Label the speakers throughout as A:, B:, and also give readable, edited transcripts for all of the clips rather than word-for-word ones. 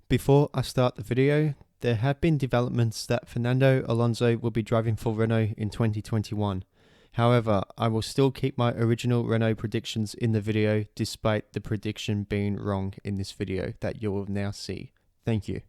A: Before I start the video, there have been developments that Fernando Alonso will be driving for Renault in 2021. However, I will still keep my original Renault predictions in the video despite the prediction being wrong in this video that you will now see. Thank you.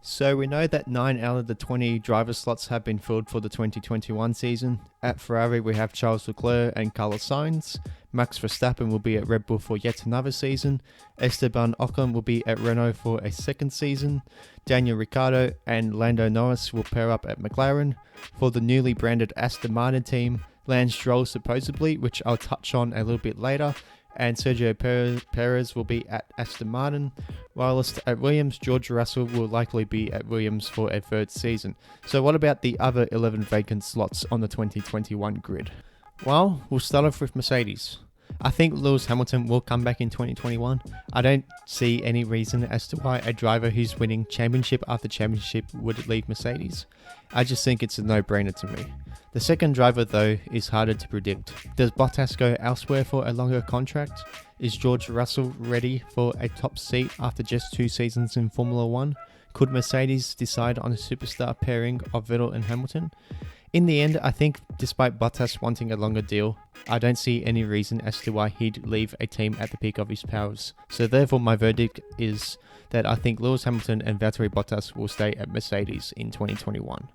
A: So we know that 9 out of the 20 driver slots have been filled for the 2021 season. At Ferrari we have Charles Leclerc and Carlos Sainz. Max Verstappen will be at Red Bull for yet another season. Esteban Ocon will be at Renault for a second season. Daniel Ricciardo and Lando Norris will pair up at McLaren. For the newly branded Aston Martin team, Lance Stroll supposedly, which I'll touch on a little bit later, and Sergio Perez will be at Aston Martin. Whilst at Williams, George Russell will likely be at Williams for a third season. So what about the other 11 vacant slots on the 2021 grid? Well, we'll start off with Mercedes. I think Lewis Hamilton will come back in 2021. I don't see any reason as to why a driver who's winning championship after championship would leave Mercedes. I just think it's a no-brainer to me. The second driver though is harder to predict. Does Bottas go elsewhere for a longer contract? Is George Russell ready for a top seat after just 2 seasons in Formula 1? Could Mercedes decide on a superstar pairing of Vettel and Hamilton? In the end, I think despite Bottas wanting a longer deal, I don't see any reason as to why he'd leave a team at the peak of his powers. So therefore my verdict is that I think Lewis Hamilton and Valtteri Bottas will stay at Mercedes in 2021.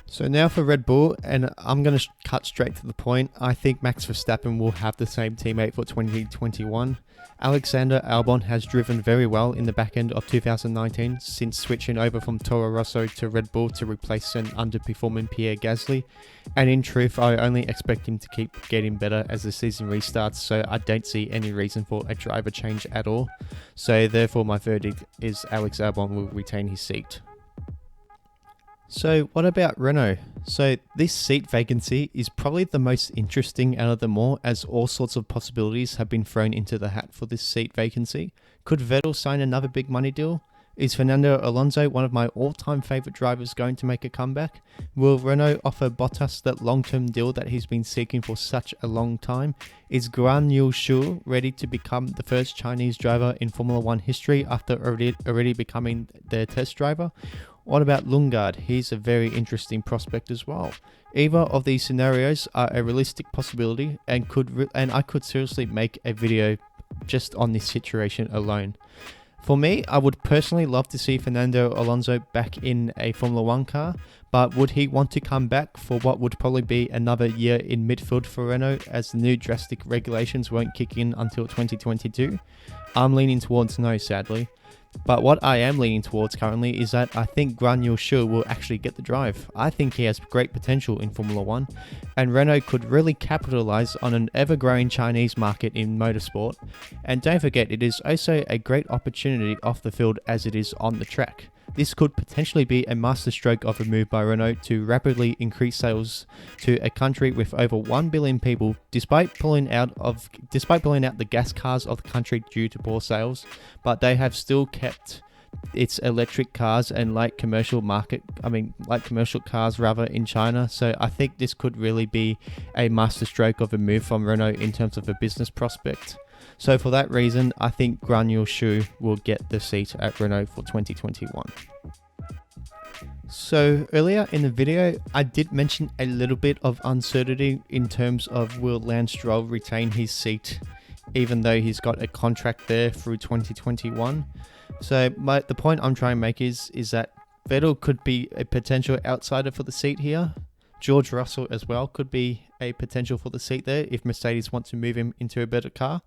A: So now for Red Bull, and I'm going to cut straight to the point. I think Max Verstappen will have the same teammate for 2021. Alexander Albon has driven very well in the back end of 2019 since switching over from Toro Rosso to Red Bull to replace an underperforming Pierre Gasly. And in truth, I only expect him to keep getting better as the season restarts, so I don't see any reason for a driver change at all. So therefore my verdict is Alex Albon will retain his seat. So what about Renault? So this seat vacancy is probably the most interesting out of them all, as all sorts of possibilities have been thrown into the hat for this seat vacancy. Could Vettel sign another big money deal? Is Fernando Alonso, one of my all-time favourite drivers, going to make a comeback? Will Renault offer Bottas that long-term deal that he's been seeking for such a long time? Is Guan Yu Zhou ready to become the first Chinese driver in Formula 1 history after already becoming their test driver? What about Lundgaard? He's a very interesting prospect as well. Either of these scenarios are a realistic possibility and I could seriously make a video just on this situation alone. For me, I would personally love to see Fernando Alonso back in a Formula 1 car, but would he want to come back for what would probably be another year in midfield for Renault, as the new drastic regulations won't kick in until 2022? I'm leaning towards no, sadly. But what I am leaning towards currently is that I think Guan Yu Zhou will actually get the drive. I think he has great potential in Formula 1, and Renault could really capitalise on an ever-growing Chinese market in motorsport. And don't forget, it is also a great opportunity off the field as it is on the track. This could potentially be a masterstroke of a move by Renault to rapidly increase sales to a country with over 1 billion people, despite pulling out the gas cars of the country due to poor sales, but they have still kept its electric cars and light commercial cars in China. So I think this could really be a masterstroke of a move from Renault in terms of a business prospect. So for that reason, I think Guan Yu Zhou will get the seat at Renault for 2021. So earlier in the video, I did mention a little bit of uncertainty in terms of will Lance Stroll retain his seat, even though he's got a contract there through 2021. So the point I'm trying to make is that Vettel could be a potential outsider for the seat here. George Russell as well could be a potential for the seat there if Mercedes want to move him into a better car.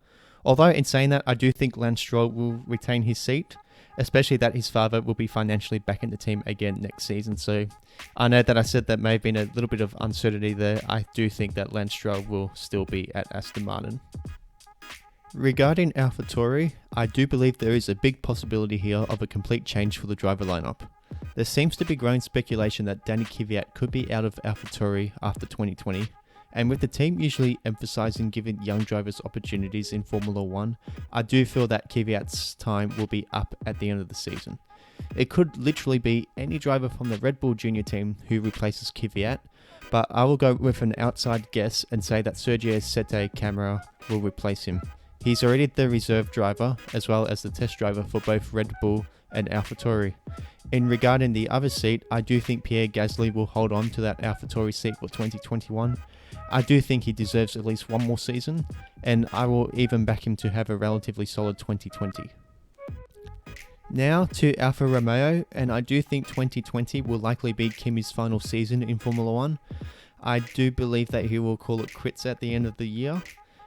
A: Although in saying that, I do think Lance Stroll will retain his seat, especially that his father will be financially back in the team again next season. So I know that I said that may have been a little bit of uncertainty there. I do think that Lance Stroll will still be at Aston Martin. Regarding AlphaTauri, I do believe there is a big possibility here of a complete change for the driver lineup. There seems to be growing speculation that Danny Kvyat could be out of AlphaTauri after 2020. And with the team usually emphasising giving young drivers opportunities in Formula 1, I do feel that Kvyat's time will be up at the end of the season. It could literally be any driver from the Red Bull Junior team who replaces Kvyat, but I will go with an outside guess and say that Sergio Sette Camara will replace him. He's already the reserve driver as well as the test driver for both Red Bull and AlphaTauri. In regarding the other seat, I do think Pierre Gasly will hold on to that AlphaTauri seat for 2021. I do think he deserves at least one more season, and I will even back him to have a relatively solid 2020. Now to Alfa Romeo, and I do think 2020 will likely be Kimi's final season in Formula 1. I do believe that he will call it quits at the end of the year,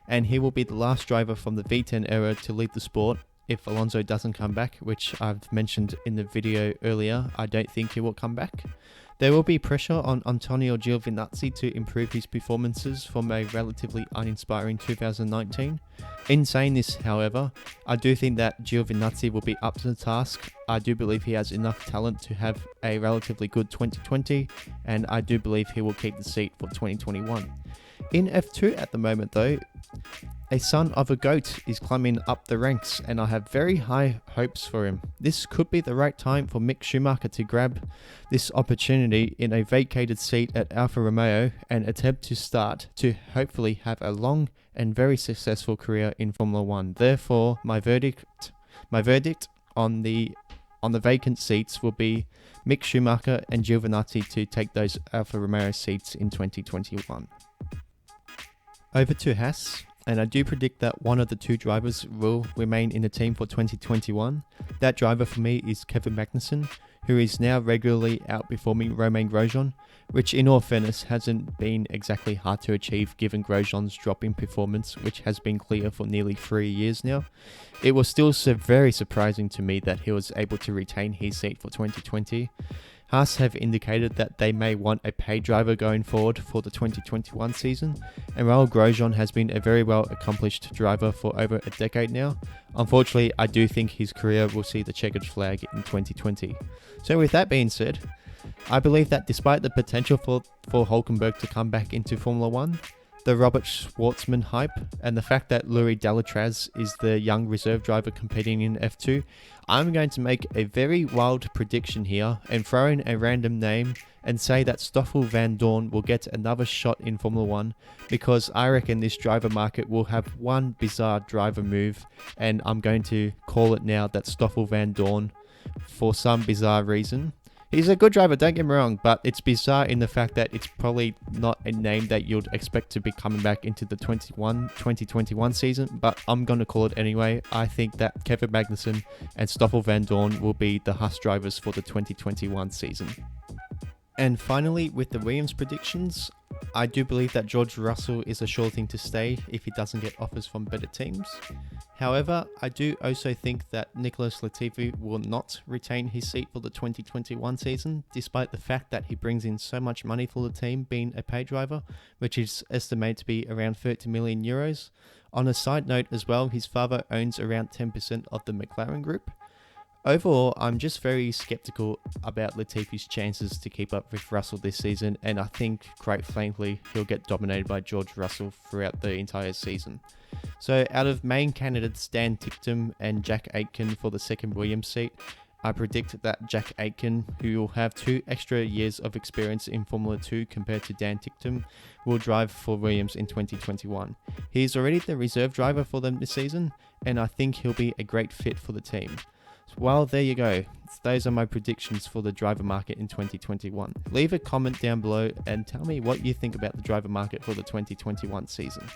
A: and he will be the last driver from the V10 era to lead the sport if Alonso doesn't come back, which I've mentioned in the video earlier. I don't think he will come back. There will be pressure on Antonio Giovinazzi to improve his performances from a relatively uninspiring 2019. In saying this, however, I do think that Giovinazzi will be up to the task. I do believe he has enough talent to have a relatively good 2020, and I do believe he will keep the seat for 2021. In F2 at the moment though, a son of a goat is climbing up the ranks, and I have very high hopes for him. This could be the right time for Mick Schumacher to grab this opportunity in a vacated seat at Alfa Romeo and attempt to start to hopefully have a long and very successful career in Formula 1. Therefore, my verdict on the vacant seats will be Mick Schumacher and Giovinazzi to take those Alfa Romeo seats in 2021. Over to Haas, and I do predict that one of the two drivers will remain in the team for 2021. That driver for me is Kevin Magnussen, who is now regularly outperforming Romain Grosjean, which in all fairness hasn't been exactly hard to achieve given Grosjean's drop in performance, which has been clear for nearly 3 years now. It was still very surprising to me that he was able to retain his seat for 2020. Haas have indicated that they may want a paid driver going forward for the 2021 season, and while Grosjean has been a very well accomplished driver for over a decade now, unfortunately I do think his career will see the checkered flag in 2020. So with that being said, I believe that despite the potential for Hülkenberg to come back into Formula 1, the Robert Schwartzman hype, and the fact that Louis Delatraz is the young reserve driver competing in F2, I'm going to make a very wild prediction here and throw in a random name and say that Stoffel Vandoorne will get another shot in Formula 1, because I reckon this driver market will have one bizarre driver move, and I'm going to call it now that Stoffel Vandoorne, for some bizarre reason, he's a good driver, don't get me wrong, but it's bizarre in the fact that it's probably not a name that you'd expect to be coming back into the 2021 season, but I'm going to call it anyway. I think that Kevin Magnussen and Stoffel Vandoorne will be the Haas drivers for the 2021 season. And finally, with the Williams predictions, I do believe that George Russell is a sure thing to stay if he doesn't get offers from better teams. However, I do also think that Nicholas Latifi will not retain his seat for the 2021 season, despite the fact that he brings in so much money for the team being a paid driver, which is estimated to be around 30 million euros. On a side note as well, his father owns around 10% of the McLaren group. Overall, I'm just very skeptical about Latifi's chances to keep up with Russell this season, and I think, quite frankly, he'll get dominated by George Russell throughout the entire season. So out of main candidates Dan Ticktum and Jack Aitken for the second Williams seat, I predict that Jack Aitken, who will have 2 extra years of experience in Formula 2 compared to Dan Ticktum, will drive for Williams in 2021. He is already the reserve driver for them this season, and I think he'll be a great fit for the team. Well, there you go. Those are my predictions for the driver market in 2021. Leave a comment down below and tell me what you think about the driver market for the 2021 season.